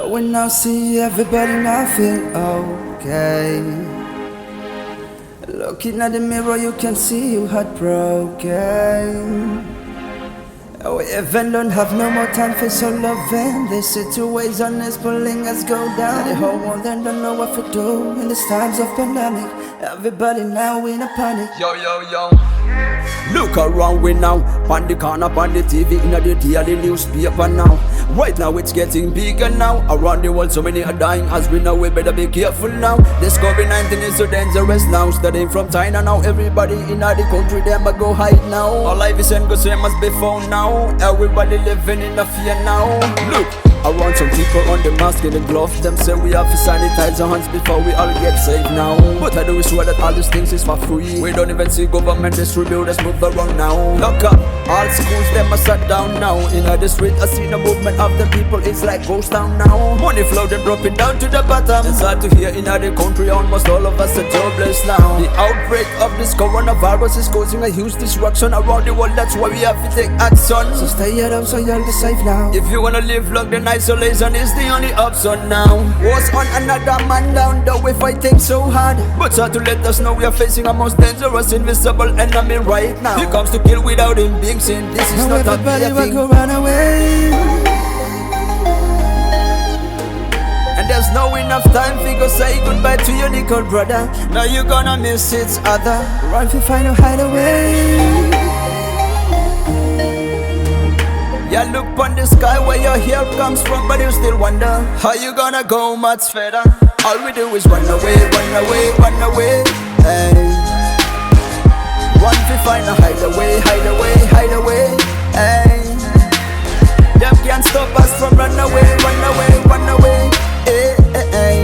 When I see everybody now feel okay. Looking at the mirror you can see you heartbroken. We even don't have no more time for so loving. The situation is pulling us go down. The whole world then don't know what to do in these times of pandemic. Everybody now in a panic. Yo, yo, yo. Look around we now, on the corner, on the TV, in the daily newspaper now. Right now it's getting bigger now. Around the world so many are dying, as we know we better be careful now. This COVID-19 is so dangerous now. Studying from China now, everybody in the country them a go hide now. Our life is ain't go same as before now. Everybody living in a fear now. Look around, some people on the mask and the gloves. Them say we have to sanitize our hands before we all get safe now. But I do swear that all these things is for free. We don't even see government distribute us move around now. Lock up all schools, them are shut down now. In the street I see the movement of the people, it's like ghost town now. Money flow them dropping down to the bottom. It's hard to hear in the country, almost all of us are jobless now. The outbreak of this coronavirus is causing a huge disruption around the world. That's why we have to take action. So stay at home so you'll be safe now. If you wanna live long, then isolation is the only option now. What's on another man down, though we fighting so hard. But try to let us know we are facing a most dangerous, invisible enemy right now. He comes to kill without him being seen. This is now not everybody a will thing. go run away. And there's no enough time for go say goodbye to your little brother. Now you're gonna miss each other. Run to find a hideaway. Yeah, look on the sky where your help comes from, but you still wonder how you gonna go much further. All we do is run away, run away, run away. Hey. Run to find a hideaway, hideaway, hideaway. Hey. Them can't stop us from run away, run away, run away. Hey, hey, hey.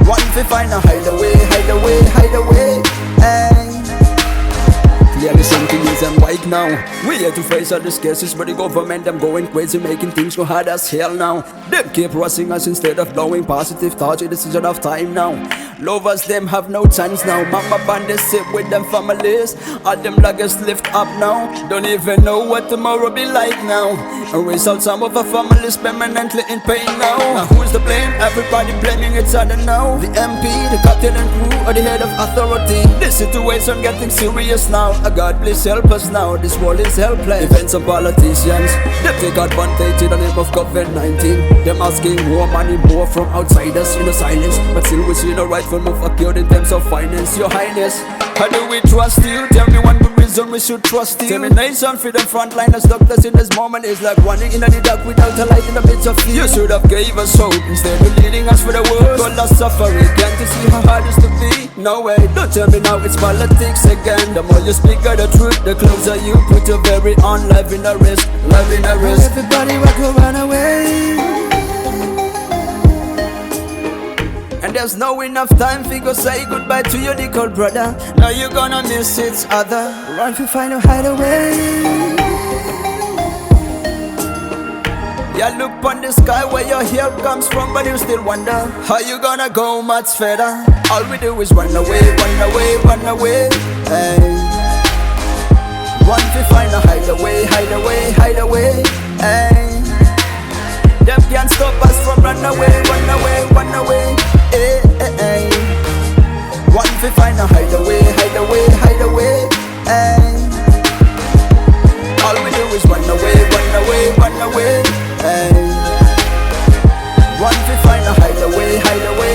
Run to find a hideaway, hideaway, hideaway. Hey. Clearly something isn't right now. We here to face all these cases, but the government them going crazy, making things go hard as hell now. Them keep rushing us instead of blowing positive thoughts. It is of time now. Lovers them have no chance now. Mama bandits sit with them families. All them luggage lift up now. Don't even know what tomorrow be like now. And result some of our families permanently in pain now. Now who's to blame? Everybody blaming each other now. The MP, the captain and crew, or the head of authority. This situation getting serious now. God please help us now, this world is helpless. Even some politicians, they take advantage in the name of COVID-19. Them asking more money, more from outsiders in the silence. But still we see the rightful move occurred in terms of finance. Your Highness, how do we trust you? Tell me one good reason we should trust you. Termination for the frontliners, doctors in this moment is like running in the dark without a light in the midst of fear. You should have gave us hope instead of leading us for the world. God lost suffering, can't you see how hard it is to be? No way, don't tell me now it's politics again. The more you speak of the truth, the closer you put your very own life in a risk, life in a risk. Everybody will go run away. And there's no enough time for go say goodbye to your little brother. Now you're gonna miss each other. Run to find a hideaway. Yeah, look on the sky where your help comes from, but you still wonder how you gonna go much further. All we do is run away, run away, run away. Hey. Run to find a hideaway, hideaway, hideaway. Hey. Them can't stop us from run away, run away, run away. Hey, hey, hey. Run to find a hideaway, hideaway, hideaway. Hey. All we do is run away, run away, run away. Hey. Run to find a hideaway, hideaway.